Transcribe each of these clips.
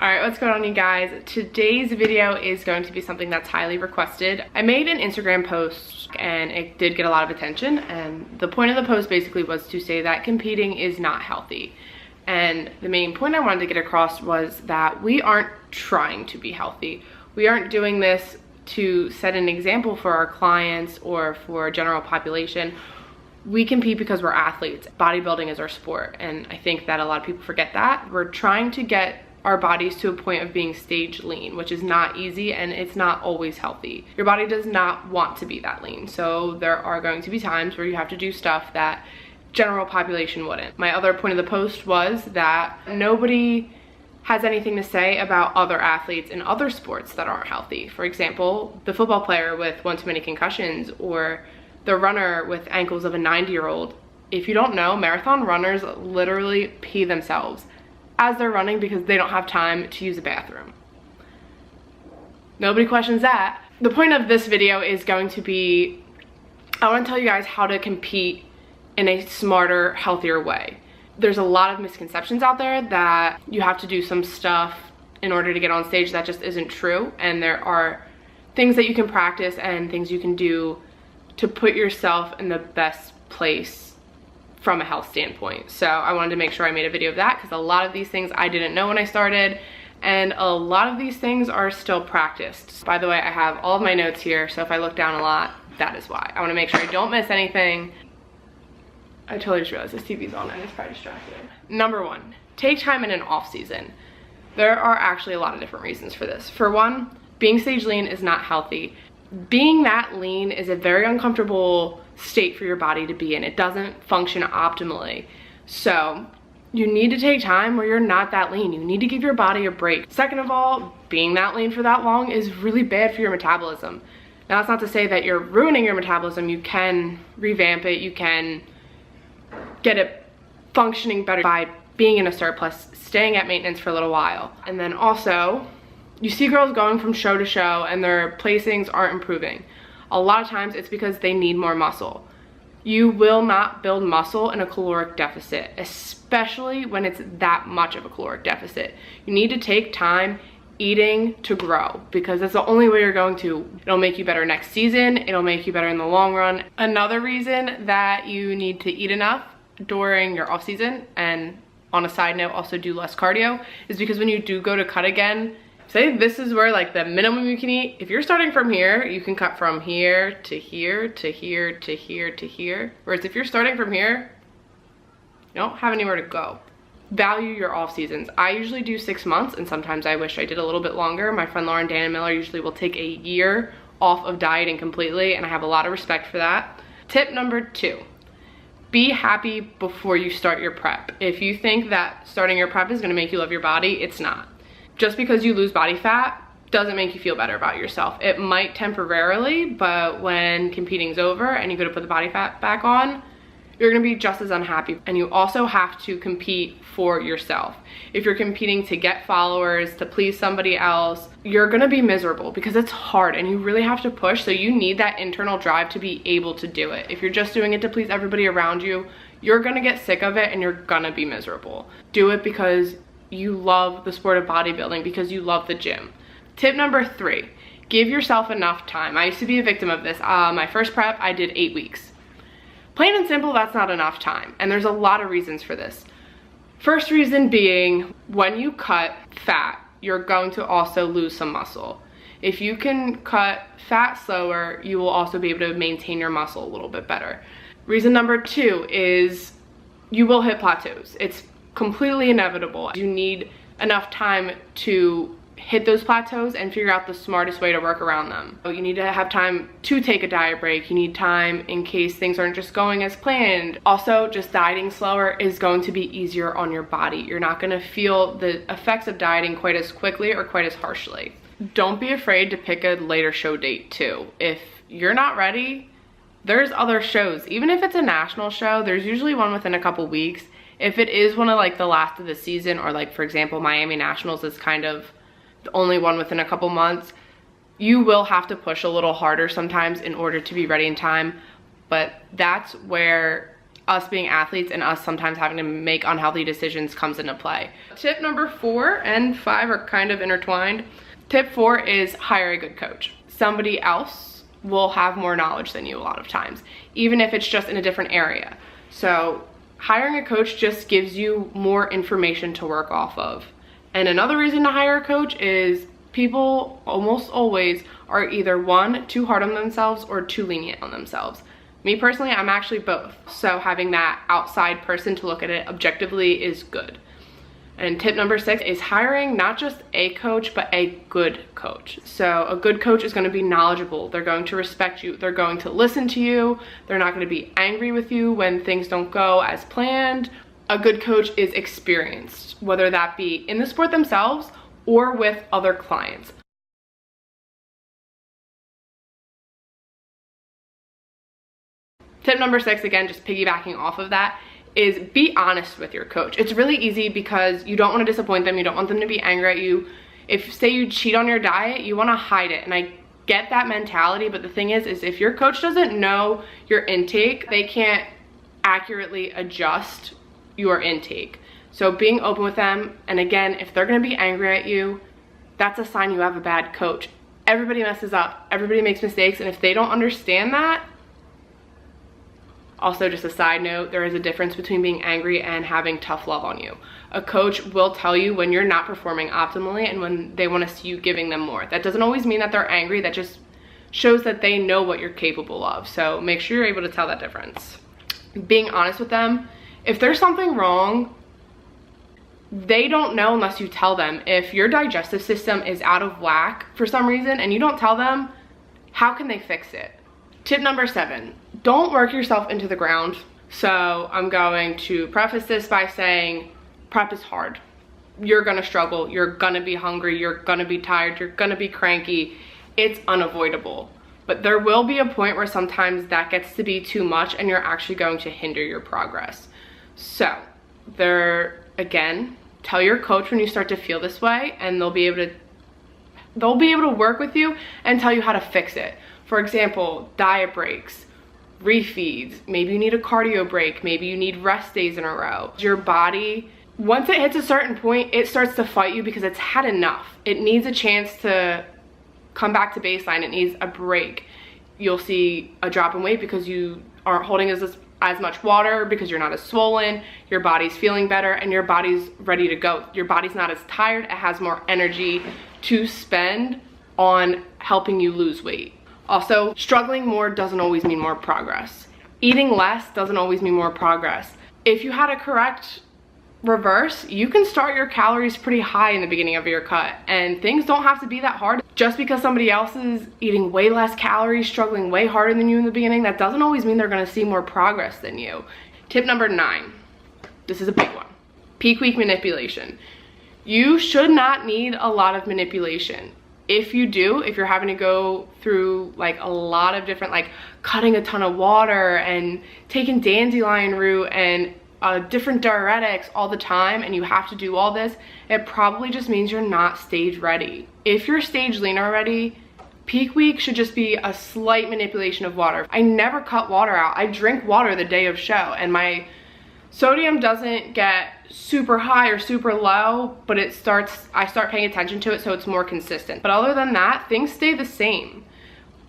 Alright, what's going on, you guys? Today's video is going to be something that's highly requested. I made an Instagram post and it did get a lot of attention, and the point of the post basically was to say that competing is not healthy. And the main point I wanted to get across was that we aren't trying to be healthy. We aren't doing this to set an example for our clients or for general population. We compete because we're athletes. Bodybuilding is our sport, and I think that a lot of people forget that. We're trying to get our bodies to a point of being stage lean, which is not easy and it's not always healthy. Your body does not want to be that lean, so there are going to be times where you have to do stuff that general population wouldn't. My other point of the post was that nobody has anything to say about other athletes in other sports that aren't healthy. For example, the football player with one too many concussions, or the runner with ankles of a 90-year-old. If you don't know, marathon runners literally pee themselves as they're running because they don't have time to use a bathroom. Nobody questions that. The point of this video is going to be, I want to tell you guys how to compete in a smarter, healthier way. There's a lot of misconceptions out there that you have to do some stuff in order to get on stage. That just isn't true, and there are things that you can practice and things you can do to put yourself in the best place from a health standpoint. So I wanted to make sure I made a video of that because a lot of these things I didn't know when I started, and a lot of these things are still practiced. By the way, I have all of my notes here, so if I look down a lot, that is why. I want to make sure I don't miss anything. I totally just realized this TV's on and it's probably distracting. Number one, take time in an off season. There are actually a lot of different reasons for this. For one, being stage lean is not healthy. Being that lean is a very uncomfortable state for your body to be in. It doesn't function optimally. So you need to take time where you're not that lean. You need to give your body a break. Second of all, being that lean for that long is really bad for your metabolism. Now, that's not to say that you're ruining your metabolism. You can revamp it. You can get it functioning better by being in a surplus, staying at maintenance for a little while. And then also, you see girls going from show to show and their placings aren't improving. A lot of times it's because they need more muscle. You will not build muscle in a caloric deficit, especially when it's that much of a caloric deficit. You need to take time eating to grow, because that's the only way you're going to. It'll make you better next season. It'll make you better in the long run. Another reason that you need to eat enough during your off season, and on a side note, also do less cardio, is because when you do go to cut again, say this is where like the minimum you can eat. If you're starting from here, you can cut from here to here to here to here to here. Whereas if you're starting from here, you don't have anywhere to go. Value your off seasons. I usually do 6 months, and sometimes I wish I did a little bit longer. My friend Lauren Dana Miller usually will take a year off of dieting completely, and I have a lot of respect for that. Tip number 2, be happy before you start your prep. If you think that starting your prep is gonna make you love your body, it's not. Just because you lose body fat doesn't make you feel better about yourself. It might temporarily, but when competing's over and you go to put the body fat back on, you're gonna be just as unhappy. And you also have to compete for yourself. If you're competing to get followers, to please somebody else, you're gonna be miserable because it's hard and you really have to push. So you need that internal drive to be able to do it. If you're just doing it to please everybody around you, you're gonna get sick of it and you're gonna be miserable. Do it because you love the sport of bodybuilding, because you love the gym. Tip number 3, give yourself enough time. I used to be a victim of this. My first prep, I did 8 weeks. Plain and simple, that's not enough time. And there's a lot of reasons for this. First reason being, when you cut fat, you're going to also lose some muscle. If you can cut fat slower, you will also be able to maintain your muscle a little bit better. Reason number 2 is you will hit plateaus. It's completely inevitable. You need enough time to hit those plateaus and figure out the smartest way to work around them. You need to have time to take a diet break. You need time in case things aren't just going as planned. Also, just dieting slower is going to be easier on your body. You're not gonna feel the effects of dieting quite as quickly or quite as harshly. Don't be afraid to pick a later show date too. If you're not ready, there's other shows. Even if it's a national show, there's usually one within a couple weeks. If it is one of like the last of the season, or like for example, Miami Nationals is kind of the only one within a couple months, you will have to push a little harder sometimes in order to be ready in time. But that's where us being athletes and us sometimes having to make unhealthy decisions comes into play. Tip number 4 and 5 are kind of intertwined. Tip 4 is hire a good coach. Somebody else will have more knowledge than you a lot of times, even if it's just in a different area. So hiring a coach just gives you more information to work off of. And another reason to hire a coach is people almost always are either 1, too hard on themselves or too lenient on themselves. Me personally, I'm actually both. So having that outside person to look at it objectively is good. And tip number 6 is hiring not just a coach, but a good coach. So a good coach is going to be knowledgeable. They're going to respect you. They're going to listen to you. They're not going to be angry with you when things don't go as planned. A good coach is experienced, whether that be in the sport themselves or with other clients. Tip number 6, again, just piggybacking off of that, is be honest with your coach. It's really easy because you don't want to disappoint them. You don't want them to be angry at you. If, say, you cheat on your diet, you want to hide it. And I get that mentality, but the thing is if your coach doesn't know your intake, they can't accurately adjust your intake. So being open with them, and again, if they're going to be angry at you, that's a sign you have a bad coach. Everybody messes up. Everybody makes mistakes. And if they don't understand that, also, just a side note, there is a difference between being angry and having tough love on you. A coach will tell you when you're not performing optimally and when they want to see you giving them more. That doesn't always mean that they're angry. That just shows that they know what you're capable of. So make sure you're able to tell that difference. Being honest with them, if there's something wrong, they don't know unless you tell them. If your digestive system is out of whack for some reason and you don't tell them, how can they fix it? Tip number 7, don't work yourself into the ground. So I'm going to preface this by saying prep is hard. You're gonna struggle, you're gonna be hungry, you're gonna be tired, you're gonna be cranky. It's unavoidable. But there will be a point where sometimes that gets to be too much and you're actually going to hinder your progress. So again, tell your coach when you start to feel this way and they'll be able to work with you and tell you how to fix it. For example, diet breaks, refeeds, maybe you need a cardio break, maybe you need rest days in a row. Your body, once it hits a certain point, it starts to fight you because it's had enough. It needs a chance to come back to baseline. It needs a break. You'll see a drop in weight because you aren't holding as much water, because you're not as swollen, your body's feeling better, and your body's ready to go. Your body's not as tired, it has more energy to spend on helping you lose weight. Also, struggling more doesn't always mean more progress. Eating less doesn't always mean more progress. If you had a correct reverse, you can start your calories pretty high in the beginning of your cut, and things don't have to be that hard. Just because somebody else is eating way less calories, struggling way harder than you in the beginning, that doesn't always mean they're gonna see more progress than you. Tip number 9, this is a big one. Peak week manipulation. You should not need a lot of manipulation. If you do, if you're having to go through like a lot of different, like cutting a ton of water and taking dandelion root and different diuretics all the time, and you have to do all this, it probably just means you're not stage ready. If you're stage lean already, peak week should just be a slight manipulation of water. I never cut water out. I drink water the day of show, and my sodium doesn't get super high or super low, but I start paying attention to it so it's more consistent. But other than that, things stay the same.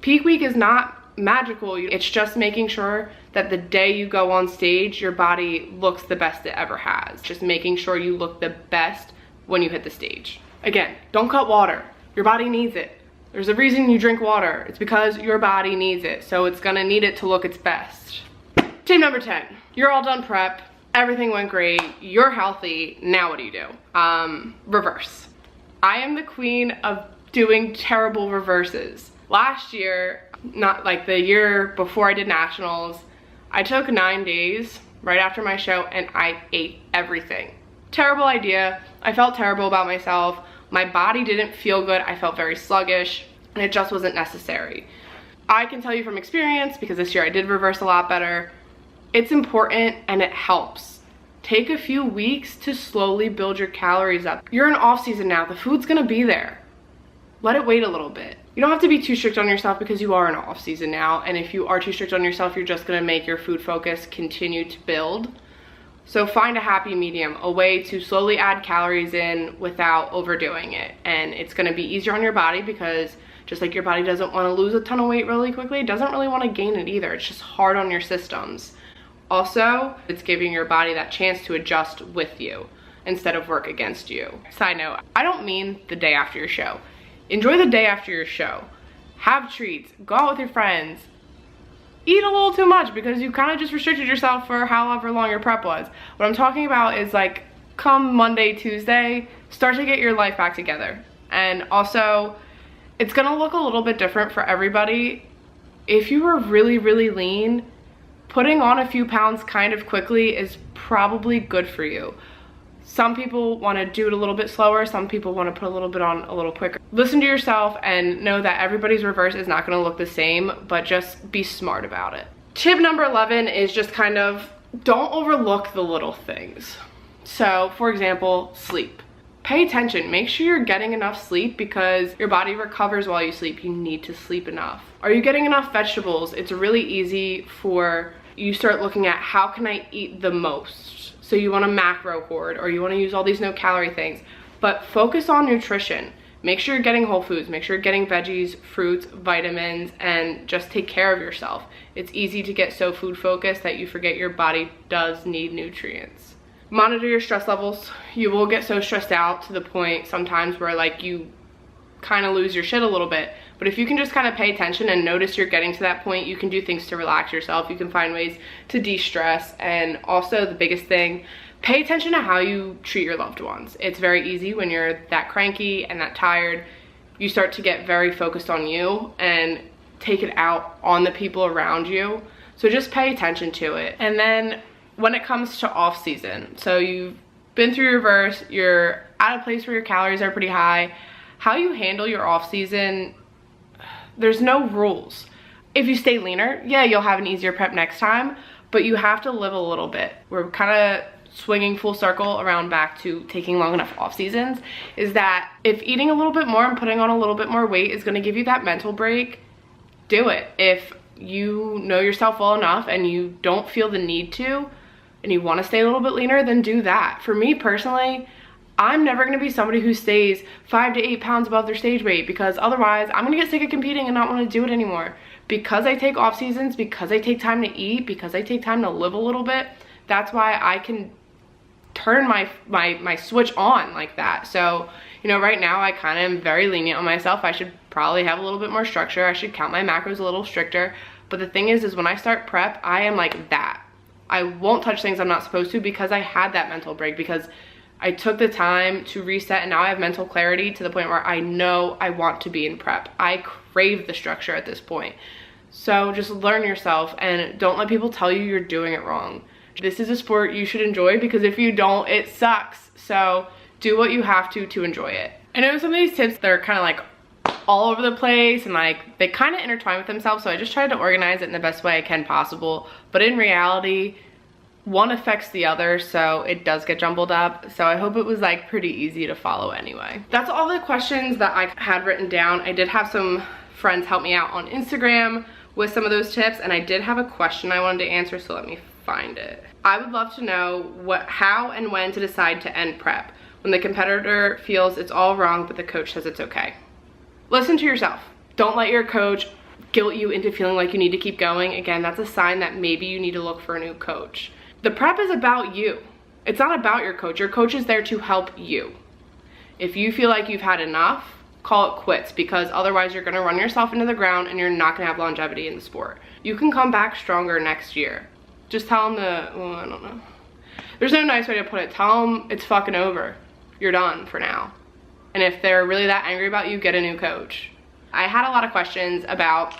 Peak week is not magical. It's just making sure that the day you go on stage, your body looks the best it ever has. Just making sure you look the best when you hit the stage. Again, don't cut water. Your body needs it. There's a reason you drink water. It's because your body needs it, so it's gonna need it to look its best. Tip number 10, you're all done prep. Everything went great, you're healthy, now what do? Reverse. I am the queen of doing terrible reverses. Last year, not like the year before I did nationals, I took 9 days right after my show and I ate everything. Terrible idea. I felt terrible about myself. My body didn't feel good. I felt very sluggish and it just wasn't necessary. I can tell you from experience, because this year I did reverse a lot better, it's important and it helps. Take a few weeks to slowly build your calories up. You're in off season now, the food's gonna be there. let it wait a little bit. You don't have to be too strict on yourself because you are in off season now, and if you are too strict on yourself, you're just gonna make your food focus continue to build. So find a happy medium, a way to slowly add calories in without overdoing it. And it's gonna be easier on your body because just like your body doesn't wanna lose a ton of weight really quickly, it doesn't really wanna gain it either. It's just hard on your systems. Also, it's giving your body that chance to adjust with you instead of work against you. Side note, I don't mean the day after your show. Enjoy the day after your show. Have treats, go out with your friends. Eat a little too much because you kind of just restricted yourself for however long your prep was. What I'm talking about is like come Monday, Tuesday, start to get your life back together. And also, it's gonna look a little bit different for everybody. If you were really, really lean, putting on a few pounds kind of quickly is probably good for you. Some people want to do it a little bit slower. Some people want to put a little bit on a little quicker. Listen to yourself and know that everybody's reverse is not going to look the same, but just be smart about it. Tip number 11 is just kind of don't overlook the little things. So for example, sleep. Pay attention, make sure you're getting enough sleep because your body recovers while you sleep. You need to sleep enough. Are you getting enough vegetables? It's really easy for you start looking at how can I eat the most? So you want a macro hoard or you want to use all these no calorie things, but focus on nutrition. Make sure you're getting whole foods, make sure you're getting veggies, fruits, vitamins, and just take care of yourself. It's easy to get so food focused that you forget your body does need nutrients. Monitor your stress levels. You will get so stressed out to the point sometimes where like you kind of lose your shit a little bit. But if you can just kind of pay attention and notice you're getting to that point, you can do things to relax yourself. You can find ways to de-stress. And also the biggest thing, pay attention to how you treat your loved ones. It's very easy when you're that cranky and that tired, you start to get very focused on you and take it out on the people around you. So just pay attention to it. And then when it comes to off season, so you've been through your reverse, you're at a place where your calories are pretty high, how you handle your off season, there's no rules. If you stay leaner, yeah, you'll have an easier prep next time, but you have to live a little bit. We're kind of swinging full circle around back to taking long enough off seasons, is that if eating a little bit more and putting on a little bit more weight is gonna give you that mental break, do it. If you know yourself well enough and you don't feel the need to, and you wanna stay a little bit leaner, then do that. For me personally, I'm never gonna be somebody who stays 5 to 8 pounds above their stage weight because otherwise I'm gonna get sick of competing and not wanna do it anymore. Because I take off seasons, because I take time to eat, because I take time to live a little bit, that's why I can turn my switch on like that. So, you know, right now I kind of am very lenient on myself. I should probably have a little bit more structure. I should count my macros a little stricter. But the thing is when I start prep, I am like that. I won't touch things I'm not supposed to because I had that mental break, because I took the time to reset and now I have mental clarity to the point where I know I want to be in prep. I crave the structure at this point. So just learn yourself and don't let people tell you you're doing it wrong. This is a sport you should enjoy because if you don't, it sucks. So do what you have to enjoy it. I know some of these tips, they're kind of like all over the place and like they kind of intertwine with themselves. So I just tried to organize it in the best way I can possible. But in reality, one affects the other, so it does get jumbled up. So I hope it was like pretty easy to follow anyway. That's all the questions that I had written down. I did have some friends help me out on Instagram with some of those tips, and I did have a question I wanted to answer, so let me find it. I would love to know how and when to decide to end prep when the competitor feels it's all wrong but the coach says it's okay. Listen to yourself. Don't let your coach guilt you into feeling like you need to keep going. Again, that's a sign that maybe you need to look for a new coach. The prep is about you. It's not about your coach. Your coach is there to help you. If you feel like you've had enough, call it quits, because otherwise you're gonna run yourself into the ground and you're not gonna have longevity in the sport. You can come back stronger next year. Just tell them well, I don't know. There's no nice way to put it. Tell them it's fucking over. You're done for now. And if they're really that angry about you, get a new coach. I had a lot of questions about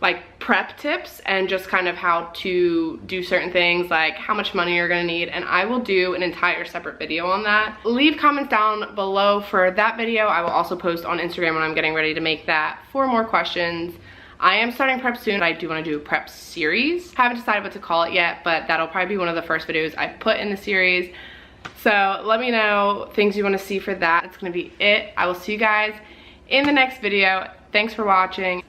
like prep tips and just kind of how to do certain things, like how much money you're gonna need, and I will do an entire separate video on that. Leave comments down below for that video. I will also post on Instagram when I'm getting ready to make that for more questions. I am starting prep soon. I do want to do a prep series. Haven't decided what to call it yet, but that'll probably be one of the first videos I put in the series. So let me know things you want to see for that. It's gonna be it. I will see you guys in the next video. Thanks for watching.